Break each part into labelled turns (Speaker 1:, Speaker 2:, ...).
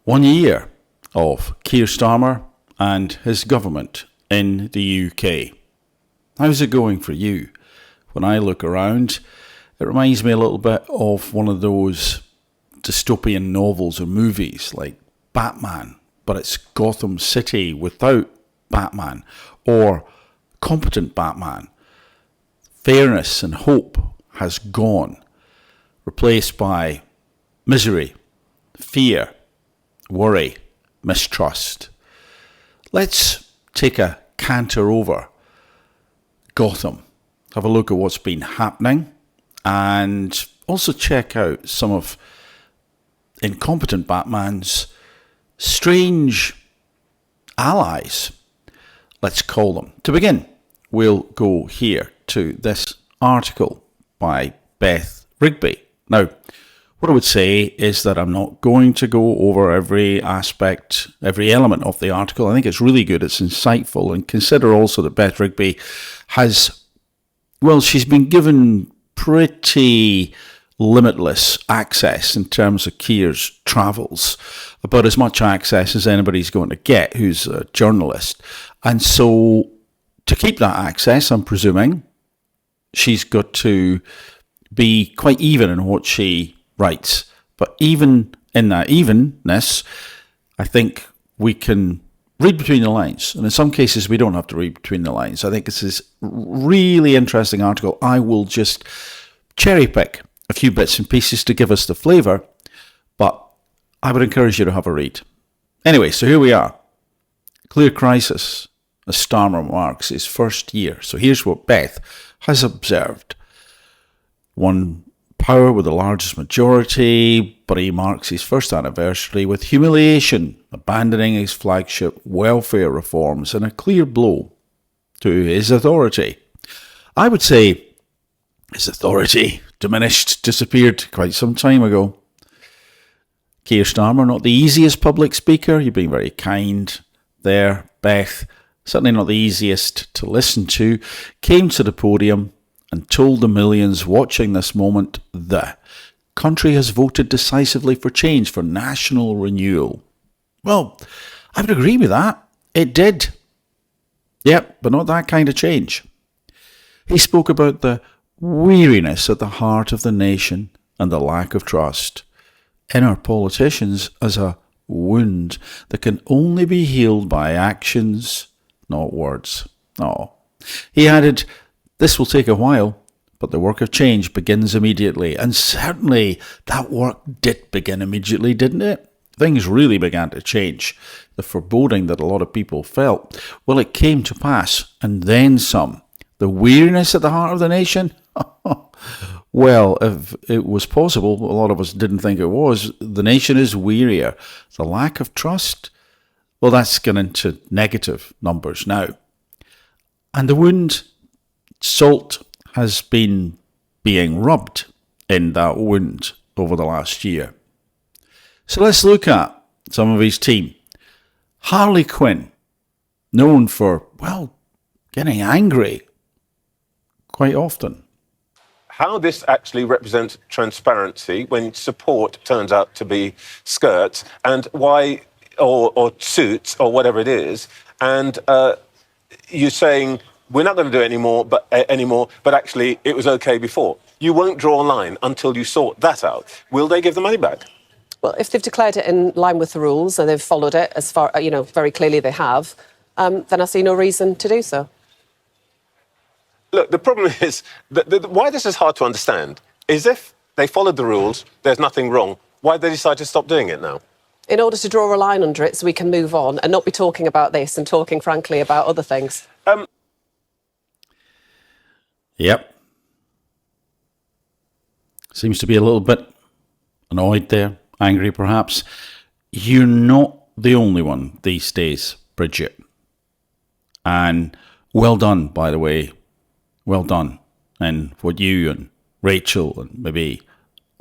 Speaker 1: 1 year of Keir Starmer and his government in the UK. How's it going for you? When I look around, it reminds me a little bit of one of those dystopian novels or movies like Batman, but it's Gotham City without Batman, or competent Batman. Fairness and hope has gone, replaced by misery, fear, worry, mistrust. Let's take a canter over Gotham, have a look at what's been happening, and also check out some of incompetent Batman's strange allies, let's call them. To begin, we'll go here to this article by Beth Rigby. Now, what I would say is that I'm not going to go over every aspect, every element of the article. I think it's really good, it's insightful, and consider also that Beth Rigby has, well, she's been given pretty limitless access in terms of Keir's travels, about as much access as anybody's going to get who's a journalist. And so, to keep that access, I'm presuming, she's got to be quite even in what she writes. But even in that evenness, I think we can read between the lines. And in some cases, we don't have to read between the lines. I think this is a really interesting article. I will just cherry pick a few bits and pieces to give us the flavour, but I would encourage you to have a read. Anyway, so here we are. Clear crisis as Starmer marks his first year. So here's what Beth has observed. One power with the largest majority, but he marks his first anniversary with humiliation, abandoning his flagship welfare reforms and a clear blow to his authority. I would say his authority diminished, disappeared quite some time ago. Keir Starmer, not the easiest public speaker. You've been very kind there, Beth. Certainly not the easiest to listen to. Came to the podium and told the millions watching this moment the country has voted decisively for change, for national renewal. Well, I would agree with that. It did. Yep, but not that kind of change. He spoke about the weariness at the heart of the nation and the lack of trust in our politicians as a wound that can only be healed by actions, not words. Oh. He added, this will take a while, but the work of change begins immediately. And certainly that work did begin immediately, didn't it? Things really began to change. The foreboding that a lot of people felt, well, it came to pass, and then some. The weariness at the heart of the nation? Well, if it was possible, a lot of us didn't think it was. The nation is wearier. The lack of trust? Well, that's gone into negative numbers now. And the wound, salt has been being rubbed in that wound over the last year. So let's look at some of his team. Harley Quinn, known for, well, getting angry quite often.
Speaker 2: How this actually represents transparency when support turns out to be skirts, and why, or suits, or whatever it is, and you're saying we're not going to do it anymore, but actually it was okay before. You won't draw a line until you sort that out. Will they give the money back?
Speaker 3: Well, if they've declared it in line with the rules and they've followed it as far, very clearly they have, then I see no reason to do so.
Speaker 2: Look, the problem is, why this is hard to understand is if they followed the rules, there's nothing wrong. Why did they decide to stop doing it now?
Speaker 3: In order to draw a line under it so we can move on and not be talking about this and talking, frankly, about other things.
Speaker 1: Yep. Seems to be a little bit annoyed there, angry perhaps. You're not the only one these days, Bridget. And well done, by the way. Well done. And what you and Rachel and maybe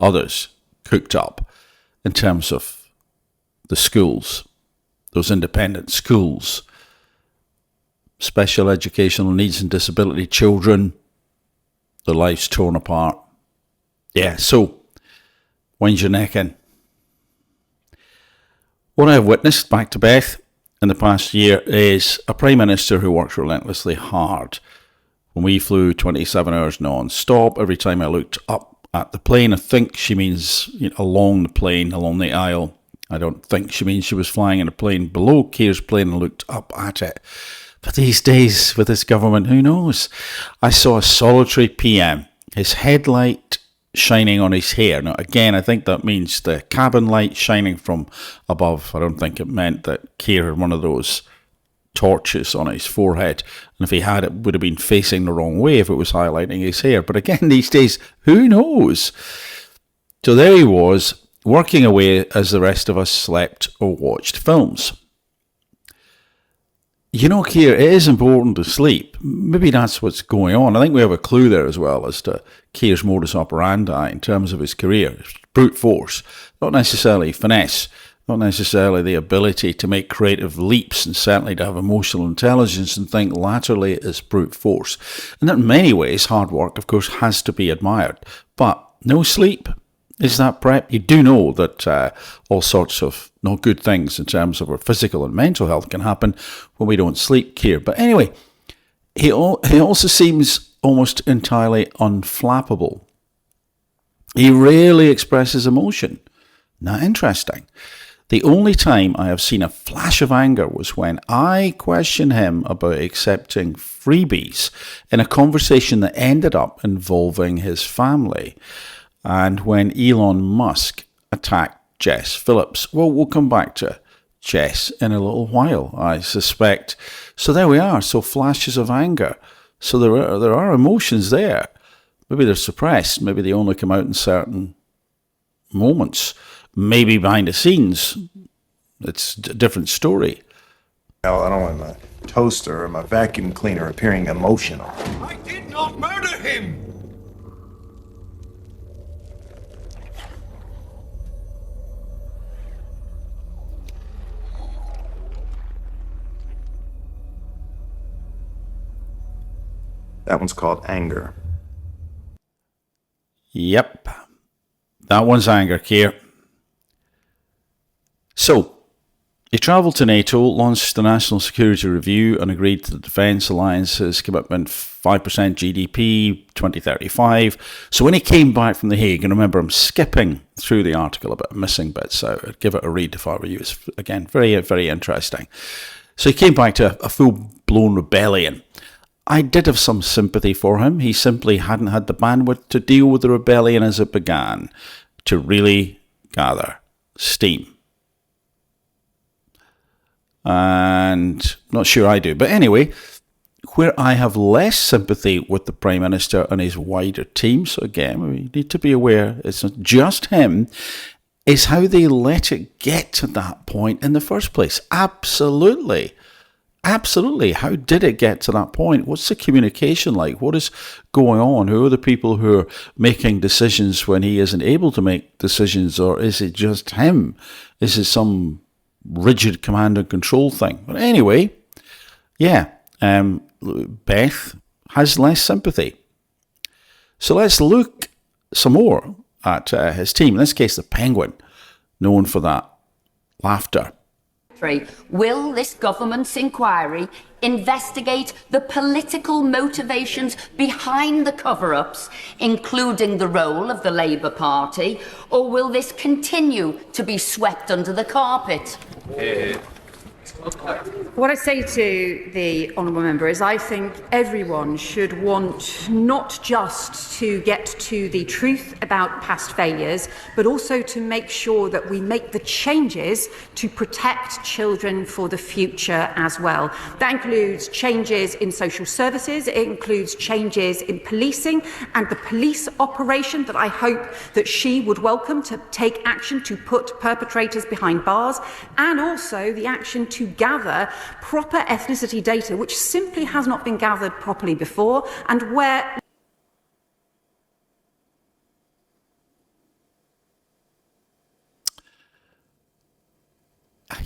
Speaker 1: others cooked up in terms of the schools, those independent schools, special educational needs and disability children, their lives torn apart. Yeah, so, wind your neck in. What I have witnessed, back to Beth, in the past year is a Prime Minister who works relentlessly hard. When we flew 27 hours non-stop, every time I looked up at the plane, I think she means along the plane, along the aisle. I don't think she means she was flying in a plane below Keir's plane and looked up at it. But these days, with this government, who knows? I saw a solitary PM, his headlight shining on his hair. Now, again, I think that means the cabin light shining from above. I don't think it meant that Keir had one of those torches on his forehead. And if he had, it would have been facing the wrong way if it was highlighting his hair. But again, these days, who knows? So there he was, working away as the rest of us slept or watched films. Keir, it is important to sleep. Maybe that's what's going on. I think we have a clue there as well as to Keir's modus operandi in terms of his career. Brute force, not necessarily finesse, not necessarily the ability to make creative leaps and certainly to have emotional intelligence and think laterally as brute force. And in many ways, hard work, of course, has to be admired. But no sleep. Is that prep? You do know that all sorts of not good things in terms of our physical and mental health can happen when we don't sleep, Keir. But anyway, he also seems almost entirely unflappable. He rarely expresses emotion. Not interesting. The only time I have seen a flash of anger was when I questioned him about accepting freebies in a conversation that ended up involving his family. And when Elon Musk attacked Jess Phillips. Well, we'll come back to Jess in a little while, I suspect. So there we are. So flashes of anger. So there are emotions there. Maybe they're suppressed. Maybe they only come out in certain moments. Maybe behind the scenes, it's a different story.
Speaker 4: I don't want my toaster or my vacuum cleaner appearing emotional.
Speaker 5: I did not murder him!
Speaker 4: That one's called anger.
Speaker 1: Yep. That one's anger, Keir. So, he travelled to NATO, launched the National Security Review and agreed to the Defence Alliance's commitment 5% GDP 2035. So when he came back from The Hague, and remember I'm skipping through the article a bit, missing bits, so I'd give it a read if I were you. It's, again, very, very interesting. So he came back to a full-blown rebellion. I did have some sympathy for him. He simply hadn't had the bandwidth to deal with the rebellion as it began, to really gather steam. And not sure I do. But anyway, where I have less sympathy with the Prime Minister and his wider team, so again, we need to be aware it's not just him, is how they let it get to that point in the first place. Absolutely. Absolutely. How did it get to that point? What's the communication like? What is going on? Who are the people who are making decisions when he isn't able to make decisions? Or is it just him? Is it some rigid command and control thing? But anyway, yeah, Beth has less sympathy. So let's look some more at his team. In this case, the Penguin, known for that laughter.
Speaker 6: Will this government's inquiry investigate the political motivations behind the cover-ups, including the role of the Labour Party, or will this continue to be swept under the carpet?
Speaker 7: What I say to the honourable member is I think everyone should want not just to get to the truth about past failures, but also to make sure that we make the changes to protect children for the future as well. That includes changes in social services, it includes changes in policing and the police operation that I hope that she would welcome to take action to put perpetrators behind bars, and also the action to gather proper ethnicity data, which simply has not been gathered properly before, and where...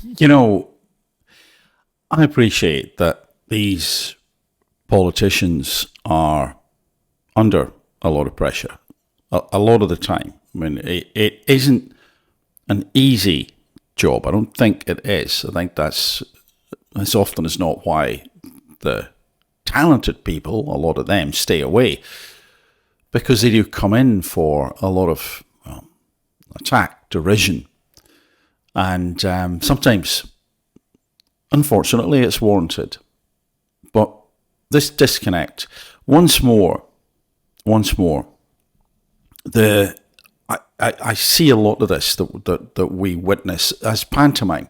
Speaker 1: You know, I appreciate that these politicians are under a lot of pressure, a lot of the time. I mean, it isn't an easy job. I don't think it is. I think that's, as often as not, why the talented people, a lot of them, stay away, because they do come in for a lot of attack, derision, and sometimes, unfortunately, it's warranted. But this disconnect, once more, I see a lot of this that we witness as pantomime.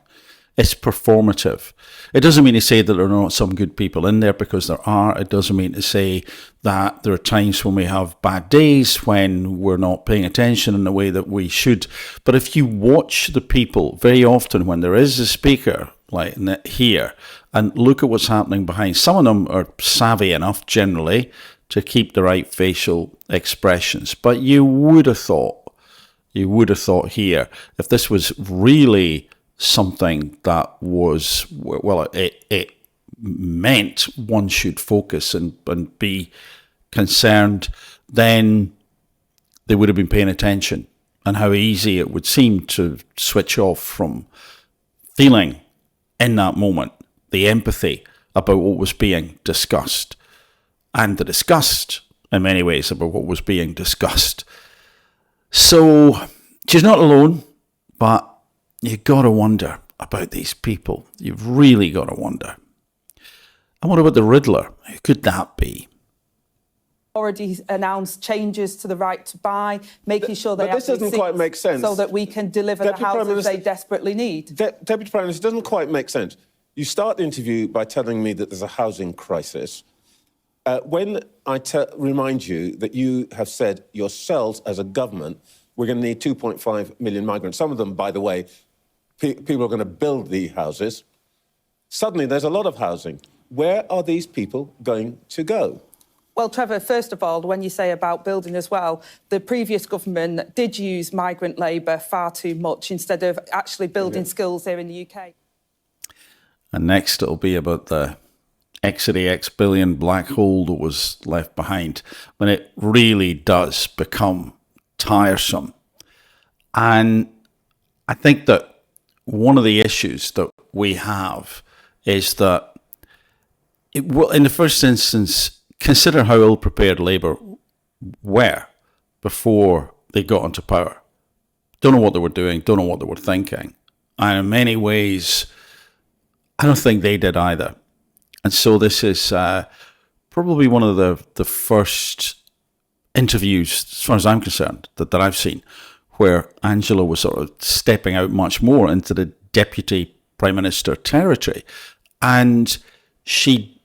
Speaker 1: It's performative. It doesn't mean to say that there are not some good people in there, because there are. It doesn't mean to say that there are times when we have bad days, when we're not paying attention in the way that we should. But if you watch the people, very often when there is a speaker like here, and look at what's happening behind, some of them are savvy enough generally to keep the right facial expressions. But you would have thought here, if this was really something that was, well, it meant one should focus and be concerned, then they would have been paying attention, and how easy it would seem to switch off from feeling in that moment the empathy about what was being discussed, and the disgust in many ways about what was being discussed. So she's not alone, but you've got to wonder about these people. You've really got to wonder. And what about the Riddler? Who could that be?
Speaker 8: Already announced changes to the right to buy, making sure they
Speaker 2: but this doesn't quite make sense.
Speaker 8: so that we can deliver the houses they desperately need.
Speaker 2: Deputy Prime Minister, it doesn't quite make sense. You start the interview by telling me that there's a housing crisis. When I remind you that you have said yourselves as a government, we're going to need 2.5 million migrants. Some of them, by the way, people are going to build the houses. Suddenly, there's a lot of housing. Where are these people going to go?
Speaker 8: Well, Trevor, first of all, when you say about building as well, the previous government did use migrant labour far too much instead of actually building skills here in the UK.
Speaker 1: And next it'll be about the X billion black hole that was left behind, when it really does become tiresome. And I think that one of the issues that we have is that, in the first instance, consider how ill-prepared Labour were before they got into power. Don't know what they were doing, don't know what they were thinking. And in many ways, I don't think they did either. And so this is probably one of the first interviews, as far as I'm concerned, that I've seen, where Angela was sort of stepping out much more into the Deputy Prime Minister territory. And she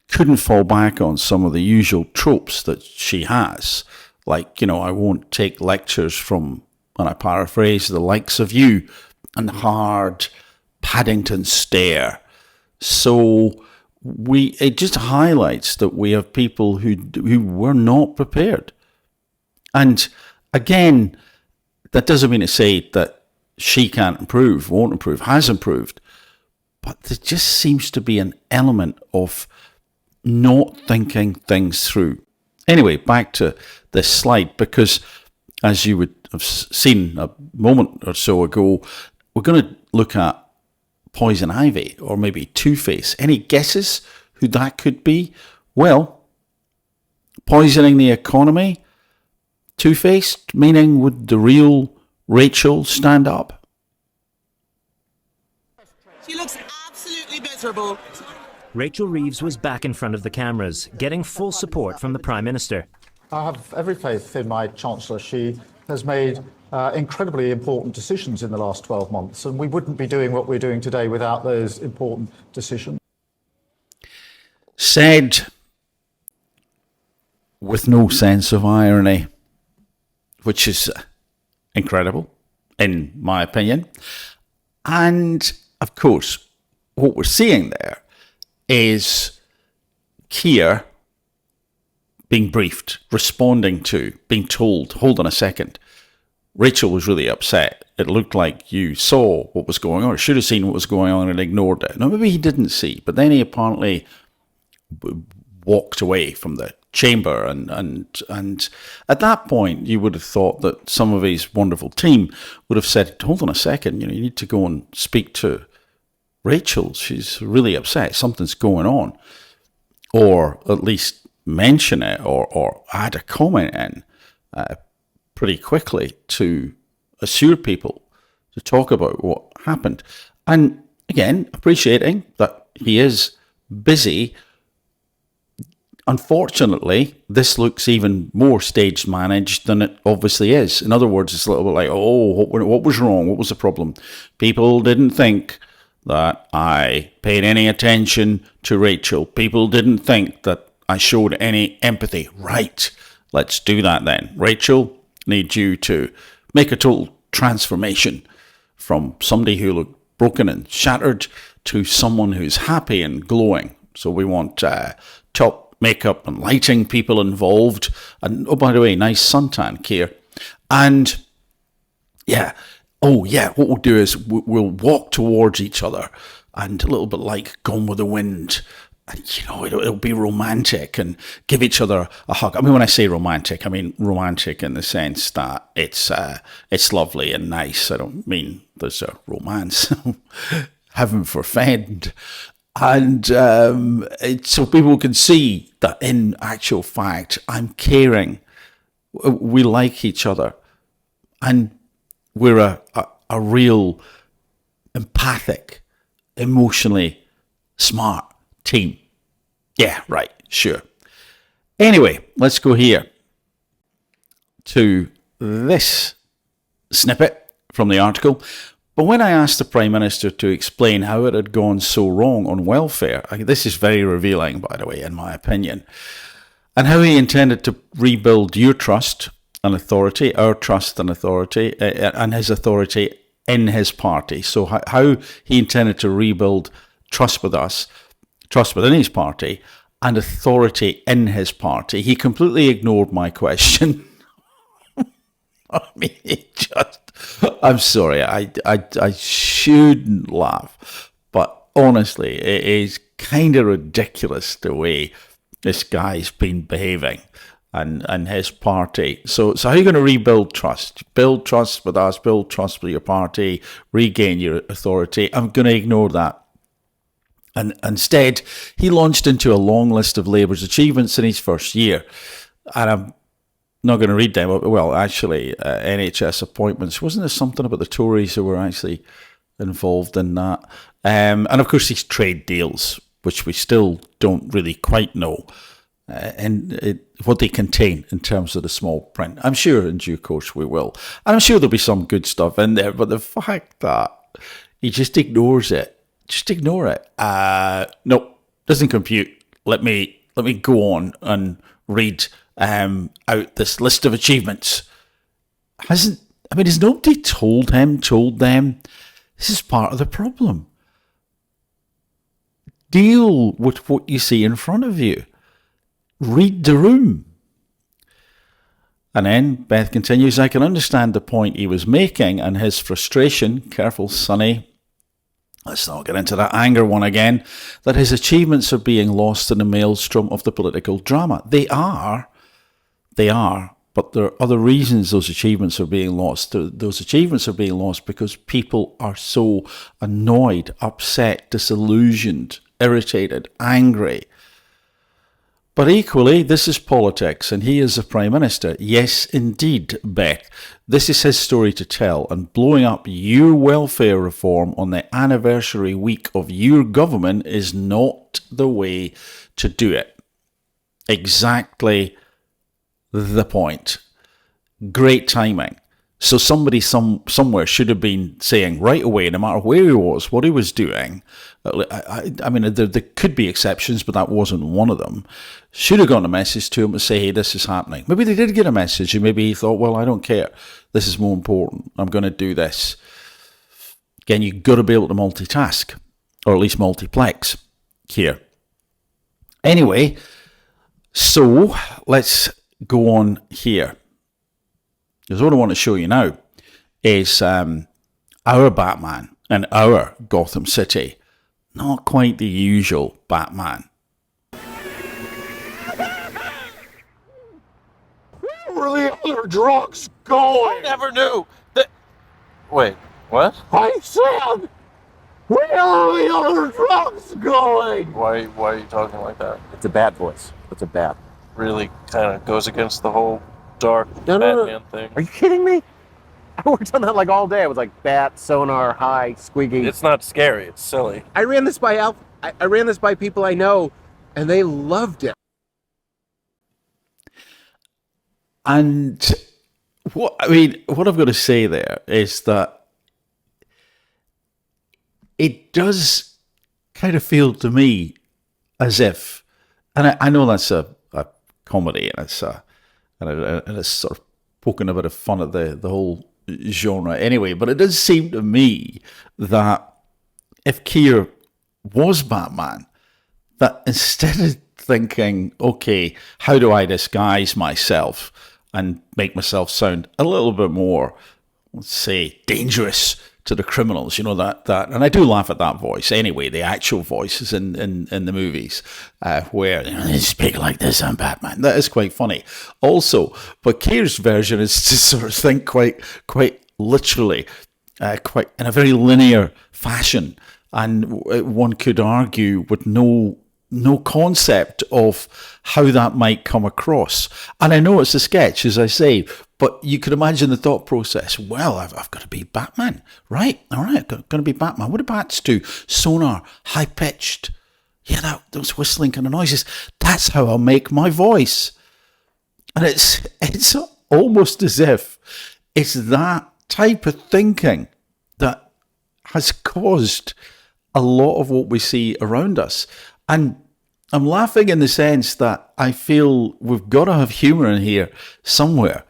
Speaker 1: couldn't fall back on some of the usual tropes that she has. Like, I won't take lectures from, and I paraphrase, the likes of you, and hard Paddington stare. So it just highlights that we have people who were not prepared. And again, that doesn't mean to say that she can't improve, won't improve, has improved. But there just seems to be an element of not thinking things through. Anyway, back to this slide, because as you would have seen a moment or so ago, we're going to look at Poison Ivy, or maybe Two-Face. Any guesses who that could be? Well, poisoning the economy. Two-Faced, meaning would the real Rachel stand up?
Speaker 9: She looks absolutely miserable.
Speaker 10: Rachel Reeves was back in front of the cameras, getting full support from the Prime Minister.
Speaker 11: I have every faith in my Chancellor. She has made incredibly important decisions in the last 12 months, and we wouldn't be doing what we're doing today without those important decisions.
Speaker 1: Said with no sense of irony, which is incredible, in my opinion. And, of course, what we're seeing there is Keir being briefed, responding to, being told, hold on a second, Rachel was really upset. It looked like you saw what was going on, or should have seen what was going on and ignored it. Now, maybe he didn't see, but then he apparently walked away from the chamber, and at that point you would have thought that some of his wonderful team would have said, hold on a second, you need to go and speak to Rachel, she's really upset, something's going on, or at least mention it or add a comment in pretty quickly to assure people to talk about what happened. And again, appreciating that he is busy. Unfortunately, this looks even more staged managed than it obviously is. In other words, it's a little bit like, what was wrong? What was the problem? People didn't think that I paid any attention to Rachel. People didn't think that I showed any empathy. Right, let's do that then. Rachel, need you to make a total transformation from somebody who looked broken and shattered to someone who's happy and glowing. So we want top makeup and lighting people involved. And, oh, by the way, nice suntan, Keir. And, what we'll do is we'll walk towards each other and a little bit like Gone with the Wind. And, it'll be romantic and give each other a hug. I mean, when I say romantic, I mean romantic in the sense that it's lovely and nice. I don't mean there's a romance. Heaven forfend. And so people can see that in actual fact, I'm caring. We like each other. And we're a real empathic, emotionally smart team. Yeah, right, sure. Anyway, let's go here to this snippet from the article. But when I asked the Prime Minister to explain how it had gone so wrong on welfare, this is very revealing, by the way, in my opinion, and how he intended to rebuild your trust and authority, our trust and authority, and his authority in his party. So how he intended to rebuild trust with us, trust within his party, and authority in his party. He completely ignored my question. I mean, I'm sorry, I shouldn't laugh, but honestly, it is kind of ridiculous the way this guy's been behaving and his party. So how are you going to rebuild trust? Build trust with us, build trust with your party, regain your authority. I'm going to ignore that. And instead, he launched into a long list of Labour's achievements in his first year. And I'm not going to read them. Well, actually, NHS appointments. Wasn't there something about the Tories who were actually involved in that? And of course, these trade deals, which we still don't really quite know what they contain in terms of the small print. I'm sure in due course we will. And I'm sure there'll be some good stuff in there. But the fact that he just ignores it, just ignore it. No, doesn't compute. Let me go on and read out this list of achievements. Has nobody told them this is part of the problem? Deal with what you see in front of you. Read the room. And then Beth continues, I can understand the point he was making and his frustration. Careful, Sonny. Let's not get into that anger one again. That his achievements are being lost in the maelstrom of the political drama. They are. But there are other reasons those achievements are being lost. Those achievements are being lost because people are so annoyed, upset, disillusioned, irritated, angry. But equally, this is politics, and he is the Prime Minister. Yes, indeed, Beth. This is his story to tell, and blowing up your welfare reform on the anniversary week of your government is not the way to do it. Exactly the point. Great timing. So somebody somewhere should have been saying right away, no matter where he was, what he was doing. I mean, there could be exceptions, but that wasn't one of them. Should have gotten a message to him to say, hey, this is happening. Maybe they did get a message, and maybe he thought, well, I don't care. This is more important. I'm going to do this. Again, you've got to be able to multitask, or at least multiplex here. Anyway, so let's go on here. Because what I want to show you now is our Batman and our Gotham City. Not quite the usual Batman.
Speaker 5: your drugs going?
Speaker 12: I never knew that. Wait, what?
Speaker 5: I said, where are your drugs going?
Speaker 12: Why are you talking like that?
Speaker 13: It's a bat voice. It's a bat.
Speaker 12: Really kind of goes against the whole dark Batman thing.
Speaker 13: Are you kidding me? I worked on that like all day. It was like bat, sonar, high, squeaky.
Speaker 12: It's not scary. It's silly.
Speaker 13: I ran this by people I know, and they loved it.
Speaker 1: And what I've got to say there is that it does kind of feel to me as if, and I know that's a comedy, and it's sort of poking a bit of fun at the whole genre anyway, but it does seem to me that if Keir was Batman, that instead of thinking, okay, how do I disguise myself and make myself sound a little bit more, let's say, dangerous to the criminals, that, and I do laugh at that voice anyway, the actual voices in the movies, where they speak like this, I'm Batman. That is quite funny. Also, but Keir's version is to sort of think quite literally, quite in a very linear fashion, and one could argue with no concept of how that might come across. And I know it's a sketch, as I say, but you could imagine the thought process. Well, I've got to be Batman, right? All right, I'm going to be Batman. What do bats do? Sonar, high-pitched. Yeah, those whistling kind of noises. That's how I'll make my voice. And it's almost as if it's that type of thinking that has caused a lot of what we see around us. And I'm laughing in the sense that I feel we've got to have humour in here somewhere.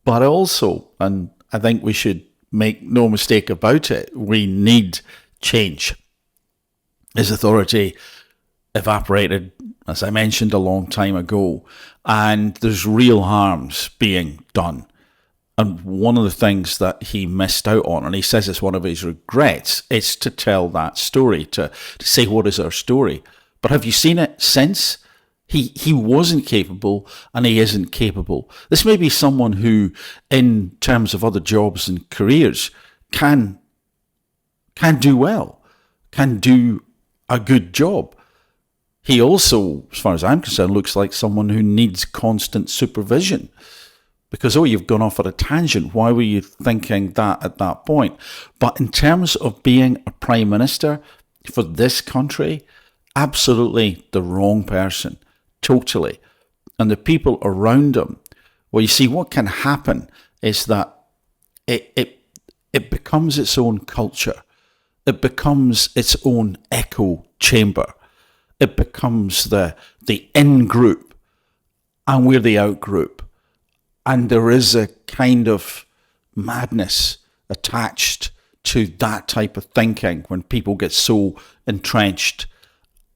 Speaker 1: But also, and I think we should make no mistake about it, we need change. His authority evaporated, as I mentioned, a long time ago, and there's real harms being done. And one of the things that he missed out on, and he says it's one of his regrets, is to tell that story, to say what is our story. But have you seen it since? He wasn't capable, and he isn't capable. This may be someone who, in terms of other jobs and careers, can do well, can do a good job. He also, as far as I'm concerned, looks like someone who needs constant supervision. Because, you've gone off at a tangent. Why were you thinking that at that point? But in terms of being a prime minister for this country, absolutely the wrong person. Totally. And the people around him, well, you see, what can happen is that it becomes its own culture. It becomes its own echo chamber. It becomes the in-group, and we're the out-group. And there is a kind of madness attached to that type of thinking when people get so entrenched.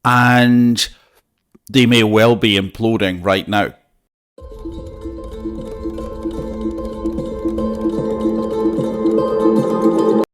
Speaker 1: And they may well be imploding right now.